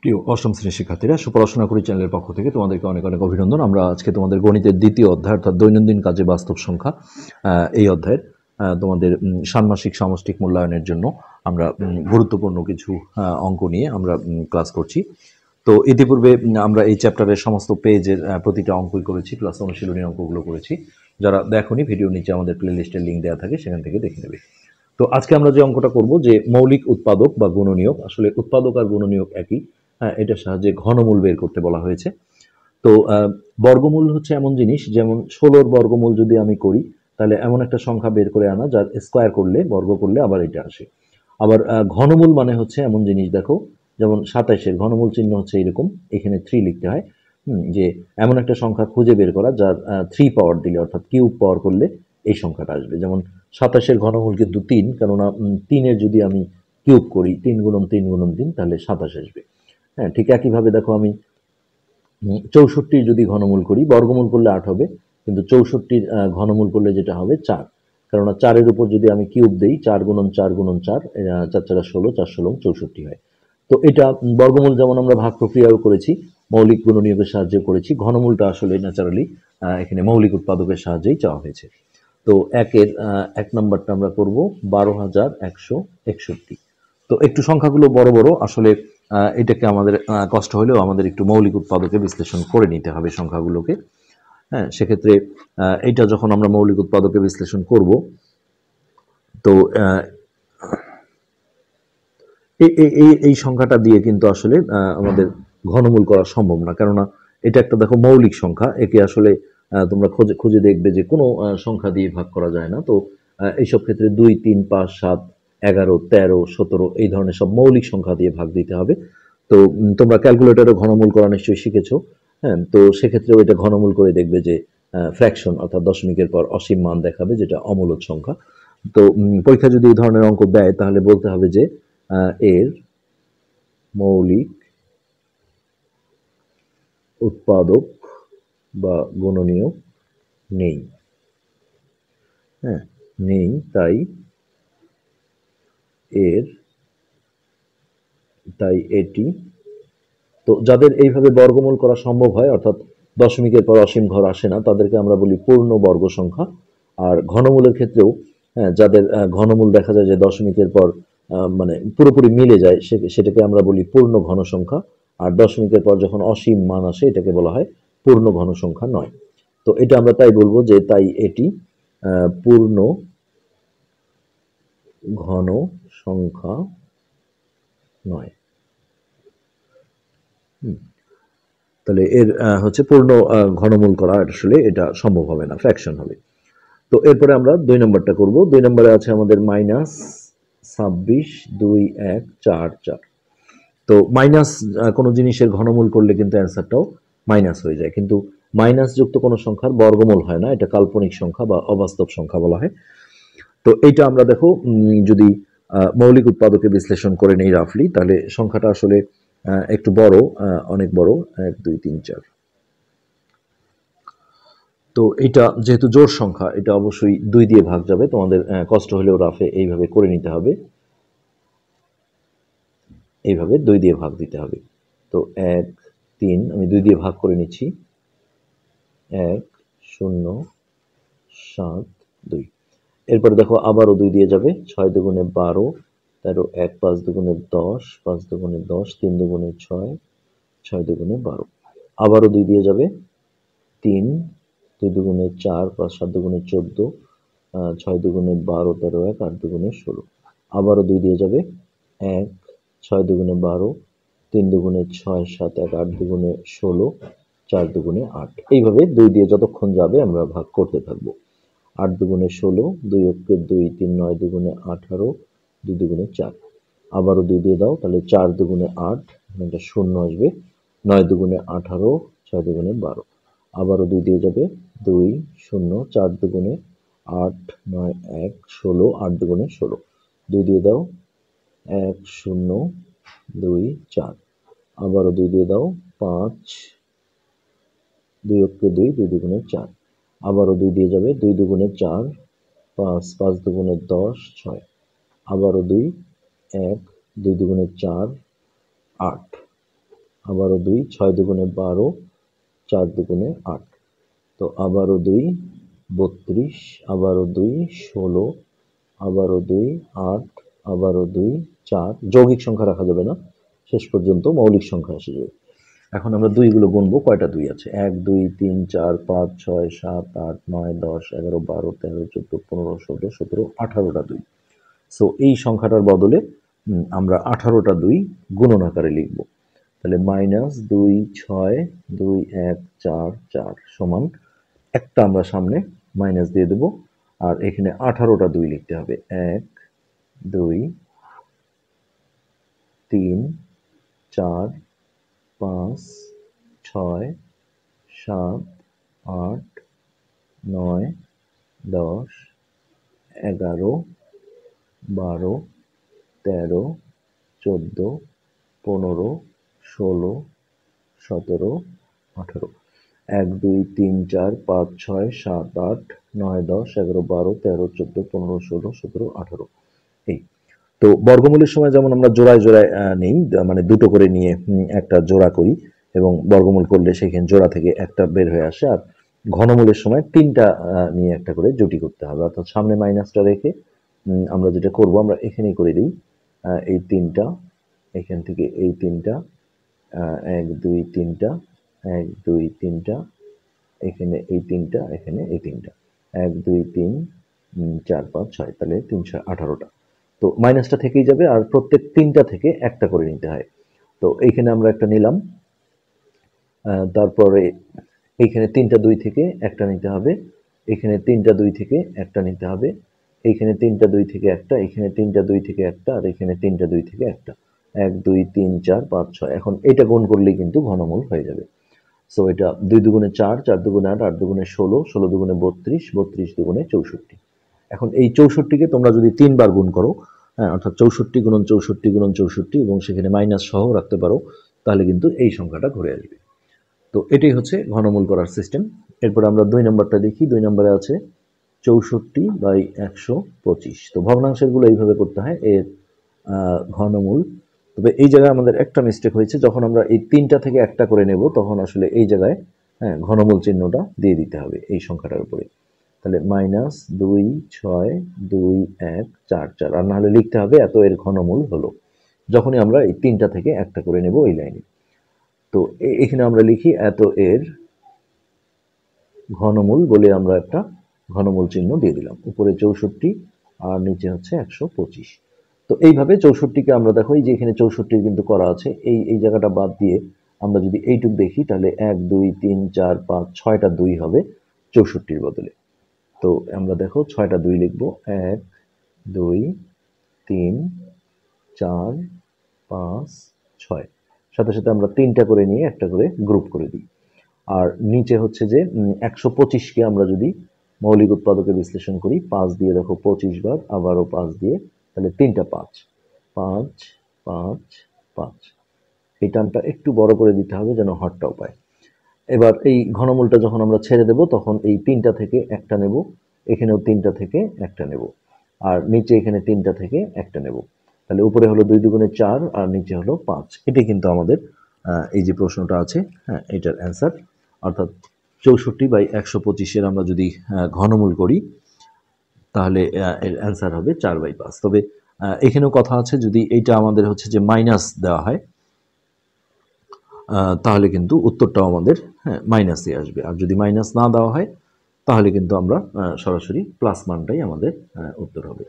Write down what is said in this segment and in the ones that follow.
প্রিয় অষ্টম শ্রেণীর শিক্ষার্থীরা, সুপড়াশোনা করি চ্যানেলের পক্ষ থেকে তোমাদেরকে অনেক অনেক অভিনন্দন। আমরা আজকে তোমাদের গণিতের দ্বিতীয় অধ্যায় অর্থাৎ দৈনন্দিন কাজে বাস্তব সংখ্যা এই অধ্যায়ের তোমাদের ষান্মাসিক সামষ্টিক মূল্যায়নের জন্য আমরা গুরুত্বপূর্ণ কিছু অঙ্ক নিয়ে আমরা ক্লাস করছি। তো ইতিপূর্বে আমরা এই চ্যাপ্টারের সমস্ত পেজের প্রতিটা অঙ্কই করেছি, প্লাস অনুশীলনী অঙ্কগুলো করেছি। যারা দেখোনি, ভিডিও নিচে আমাদের প্লেলিস্টের লিঙ্ক দেওয়া থাকে, সেখান থেকে দেখে নেবে। তো আজকে আমরা যে অঙ্কটা করব, যে মৌলিক উৎপাদক বা গুণনীয়ক, আসলে উৎপাদক আর গুণনীয়ক একই, এটার সাহায্যে ঘনমূল বের করতে বলা হয়েছে। তো বর্গমূল হচ্ছে এমন জিনিস, যেমন 16-র বর্গমূল যদি আমি করি, তাহলে এমন একটা সংখ্যা বের করে আনা যার স্কোয়ার করলে, বর্গ করলে আবার এটা আসে। আবার ঘনমূল মানে হচ্ছে এমন জিনিস, দেখো যেমন 27-এর ঘনমূল চিহ্ন হচ্ছে এরকম, এখানে 3 লিখতে হয়, যে এমন একটা সংখ্যা খুঁজে বের করা যার 3 পাওয়ার দিলে, অর্থাৎ কিউব পাওয়ার করলে এই সংখ্যাটা আসবে। যেমন 27-এর ঘনমূল কিন্তু 3, কেননা 3-এর যদি আমি কিউব করি, 3 গুণন 3 গুণন 3, তাহলে 27 আসবে। হ্যাঁ, ঠিক একইভাবে দেখো আমি 64 যদি ঘনমূল করি, বর্গমূল করলে 8 হবে, কিন্তু 64 ঘনমূল করলে যেটা হবে 4, কেননা 4-এর উপর যদি আমি কিউব দেই, 4 গুণন 4 গুণন 4, 4 4 16, 4 16 64 হয়। তো এটা বর্গমূল যেমন আমরা ভাগ প্রক্রিয়াও করেছি, মৌলিক গুণনীয়কের সাহায্যে করেছি, ঘনমূলটা আসলে ন্যাচারালি এখানে মৌলিক উৎপাদকের সাহায্যেই চাওয়া হয়েছে। তো একের 1 নম্বরটা আমরা করব 12,161। তো একটু সংখ্যাগুলো বড় বড়, আসলে এটাকে আমাদের কষ্ট হলেও আমাদের একটু মৌলিক উৎপাদকে বিশ্লেষণ করে নিতে হবে সংখ্যাগুলোকে। হ্যাঁ, সেক্ষেত্রে এইটা যখন আমরা মৌলিক উৎপাদকে বিশ্লেষণ করব, তো এই সংখ্যাটা দিয়ে কিন্তু আসলে আমাদের ঘনমূল করা সম্ভব না, কেননা এটা একটা দেখো মৌলিক সংখ্যা, একে আসলে তোমরা খুঁজে খুঁজে দেখবে যে কোনো সংখ্যা দিয়ে ভাগ করা যায় না। তো এইসব ক্ষেত্রে 2 3 5 7 11 13 17 এই ধরনের সব মৌলিক সংখ্যা দিয়ে ভাগ দিতে হবে। তো তোমরা ক্যালকুলেটরে ঘনমূল করা নিশ্চয়ই শিখেছো। হ্যাঁ, তো সেক্ষেত্রেও এটা ঘনমূল করে দেখবে যে ফ্র্যাকশন অর্থাৎ দশমিকের পর অসীম মান দেখাবে, যেটা অমূলদ সংখ্যা। তো পরীক্ষা যদি এই ধরনের অঙ্ক দেয়, তাহলে বলতে হবে যে এর মৌলিক উৎপাদক বা গুণনীয়ক নেই। হ্যাঁ, নেই, তাই এটি। তো যাদের এইভাবে বর্গমূল করা সম্ভব হয়, অর্থাৎ দশমিকের পর অসীম ঘর আসে না, তাদেরকে আমরা বলি পূর্ণ বর্গ সংখ্যা। আর ঘনমূলের ক্ষেত্রেও যাদের ঘনমূল দেখা যায় যে দশমিকের পর মানে পুরোপুরি মিলে যায়, সেটাকে আমরা বলি পূর্ণ ঘন সংখ্যা। আর দশমিকের পর যখন অসীম মান আসে, এটাকে বলা হয় পূর্ণ ঘন সংখ্যা নয়। তো এটা আমরা তাই বলবো যে তাই এটি পূর্ণ ঘন সংখ্যা নয়। তাহলে এর হচ্ছে পূর্ণ ঘনমূল করা আসলে এটা সম্ভব হবে না, ফ্র্যাকশন হবে। তো এরপরে আমরা 2 নম্বরটা করব। 2 নম্বরে আছে আমাদের -26,2,1,4,4। তো মাইনাস কোনো জিনিসের ঘনমূল করলে কিন্তু অ্যান্সারটাও মাইনাস হয়ে যায়, কিন্তু মাইনাস যুক্ত কোনো সংখ্যার বর্গমূল হয় না, এটা কাল্পনিক সংখ্যা বা অবাস্তব সংখ্যা বলা হয়। তো এইটা আমরা দেখো যদি মৌলিক উৎপাদকে বিশ্লেষণ করে নেই রাফলি, তাহলে সংখ্যাটা আসলে একটু বড়, অনেক বড়, 1 2 3 4। তো এটা যেহেতু জোড় সংখ্যা, এটা অবশ্যই 2 দিয়ে ভাগ যাবে। তোমাদের কষ্ট হলেও রাফে এইভাবে করে নিতে হবে, এইভাবে 2 দিয়ে ভাগ দিতে হবে। তো 1 3 আমি 2 দিয়ে ভাগ করে নিচ্ছি, 1 0 7 2। এরপরে দেখো আবারও 2 দিয়ে যাবে, 6 দুগুণে 12, 13 1 5 দুগুণে 10, 5 দুগুণে 10, 3 দুগুণে 6, 6 দুগুণে 12। আবারও 2 দিয়ে যাবে, 3 2 দুগুণে 4, 5 7 দুগুণে 14, 6 দুগুণে 12, 13 1 8 দুগুণে 16। আবারও 2 দিয়ে যাবে, 1 6 দুগুণে 12, 3 দুগুণে 6 7 1 8 দুগুণে 16, 4 দুগুণে 8। এইভাবে 2 দিয়ে যতক্ষণ যাবে আমরা ভাগ করতে থাকবো। 8 দুগুণে 16, 2 অক্ষে 2, 3 9 দুগুণে 18, 2 দুগুণে 4। আবারও 2 দিয়ে দাও, তাহলে 4 দুগুণে 8, এটা শূন্য আসবে। 9 দুগুণে 18, 6 দুগুণে 12। আবারও 2 দিয়ে যাবে, 2 0 4 দুগুণে 8 9 1 16, 8 দুগুণে 16। 2 দিয়ে দাও, 1 0 2 4। আবারও 2 দিয়ে দাও, 5 2 অক্ষে 2, 2 দুগুণে 4। আবারও 2 দিয়ে যাবে, 2 দুগুণে 4, 5 5 দুগুণে 10 6। আবারও 2 1 2 দুগুণে 4 8। আবারও 2, 6 দুগুণে 12, 4 দুগুণে 8। তো আবারও 2, 32, আবারও 2, 16, আবারও 2, 8, আবারও 2, 4। যৌগিক সংখ্যা রাখা যাবে না, শেষ পর্যন্ত মৌলিক সংখ্যা এসে যাবে। এখন আমরা দুইগুলো গুনবো, কয়টা 2 আছে? 1, 2, 3, 4, 5, 6, 7, 8, 9, 10, 11, 12, 13, 14, 15, 16, 17, 18টা 2। সো এই সংখ্যাটার বদলে আমরা 18টা 2 গুণন আকারে লিখব। তাহলে -2, 6, 2, 1, 4, 4 সমান একটা আমরা সামনে মাইনাস দিয়ে দেব, আর এখানে 18টা 2 লিখতে হবে। 1, 2, 3, 4, 5, 6, 7, 8, 9, 10, 11, 12, 13, 14, 15, 16, 17, 18। 1, 2, 3, 4, 5, 6, 7, 8, 9, 10, 11, 12, 13, 14, 15, 16, 17, 18। এই তো বর্গমূলের সময় যেমন আমরা জোড়ায় জোড়ায় নেই, মানে দুটো করে নিয়ে একটা জোড়া করি এবং বর্গমূল করলে সেখানে জোড়া থেকে একটা বের হয়ে আসে। আর ঘনমূলের সময় তিনটা নিয়ে একটা করে জুটি করতে হবে, অর্থাৎ সামনে মাইনাসটা রেখে আমরা যেটা করব, আমরা এখানেই করে দিই। এই তিনটা, এখান থেকে এই তিনটা, 1, 2, 3টা, 1, 2, 3টা, এখানে এই তিনটা, এখানে এই তিনটা, 1, 2, 3, 4, 5, 6, তাহলে 3, 6, 18টা। তো মাইনাসটা থেকেই যাবে, আর প্রত্যেক তিনটা থেকে একটা করে নিতে হয়। তো এইখানে আমরা একটা নিলাম, তারপরে এইখানে 3টা 2 থেকে একটা নিতে হবে, এখানে 3টা 2 থেকে একটা নিতে হবে, এইখানে 3টা 2 থেকে একটা, এখানে 3টা 2 থেকে একটা, আর এখানে 3টা 2 থেকে একটা। 1, 2, 3, 4, 5, 6। এখন এটা গুণ করলেই কিন্তু ঘনমূল হয়ে যাবে। সো এটা 2 দুগুণে 4, 4 দুগুণে 8, 8 দুগুণে 16, 16 দুগুণে 32, 32 দুগুণে 64। এখন এই 64কে তোমরা যদি 3 বার গুণ করো, হ্যাঁ, অর্থাৎ 64 গুণন 64 গুণন 64 এবং সেখানে মাইনাস সহ রাখতে পারো, তাহলে কিন্তু এই সংখ্যাটা ঘুরে আসবে। তো এটাই হচ্ছে ঘনমূল করার সিস্টেম। এরপর আমরা 2 নম্বরটা দেখি। 2 নম্বরে আছে 64/125। তো ভগ্নাংশেরগুলো এইভাবে করতে হয়, এর ঘনমূল। তবে এই জায়গায় আমাদের একটা মিস্টেক হয়েছে, যখন আমরা এই 3টা থেকে একটা করে নেব তখন আসলে এই জায়গায়, হ্যাঁ, ঘনমূল চিহ্নটা দিয়ে দিতে হবে এই সংখ্যাটার উপরে। তাহলে -2, 6, 2, 1, 4, 4, আর না হলে লিখতে হবে এত এর ঘনমূল হলো, যখনই আমরা এই 3টা থেকে একটা করে নেব এই লাইনে। তো এখানে আমরা লিখি এত এর ঘনমূল বলে আমরা একটা ঘনমূল চিহ্ন দিয়ে দিলাম, উপরে 64 আর নিচে হচ্ছে 125। তো এইভাবে 64কে আমরা, দেখো এই যে এখানে 64 কিন্তু করা আছে, এই জায়গাটা বাদ দিয়ে আমরা যদি এইটুক দেখি তাহলে 1, 2, 3, 4, 5, 6টা 2 হবে 64-র বদলে। তো আমরা দেখো 6টা 2 লিখবো, 1, 2, 3, 4, 5, 6। সাথে সাথে আমরা 3টা করে নিয়ে একটা করে গ্রুপ করে দিই। আর নিচে হচ্ছে যে 125কে আমরা যদি মৌলিক উৎপাদকে বিশ্লেষণ করি, 5 দিয়ে দেখো 25 বার, আবারও 5 দিয়ে, তাহলে 3টা 5, 5, 5, 5। এই টার্মটা একটু বড় করে দিতে হবে যেন হরটাও পায়। এবার এই ঘনমূলটা যখন আমরা ছেড়ে দেব তখন এই 3টা থেকে একটা নেব, এখানেও 3টা থেকে একটা নেব, আর নিচে এখানে 3টা থেকে একটা নেব। তাহলে উপরে হলো 2 দুগুণে 4 আর নিচে হলো 5। এটাই কিন্তু আমাদের এই যে প্রশ্নটা আছে, হ্যাঁ, এটার অ্যান্সার। অর্থাৎ 64/125-এর আমরা যদি ঘনমূল করি তাহলে এর অ্যান্সার হবে 4/5। তবে এখানেও কথা আছে, যদি এইটা আমাদের হচ্ছে যে মাইনাস দেওয়া হয় তাহলে কিন্তু উত্তরটাও আমাদের, হ্যাঁ, মাইনাসই আসবে। আর যদি মাইনাস না দেওয়া হয় তাহলে কিন্তু আমরা সরাসরি প্লাস মানটাই আমাদের উত্তর হবে।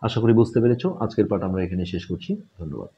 আশা করি বুঝতে পেরেছো। আজকের পাঠ আমরা এখানে শেষ করছি। ধন্যবাদ।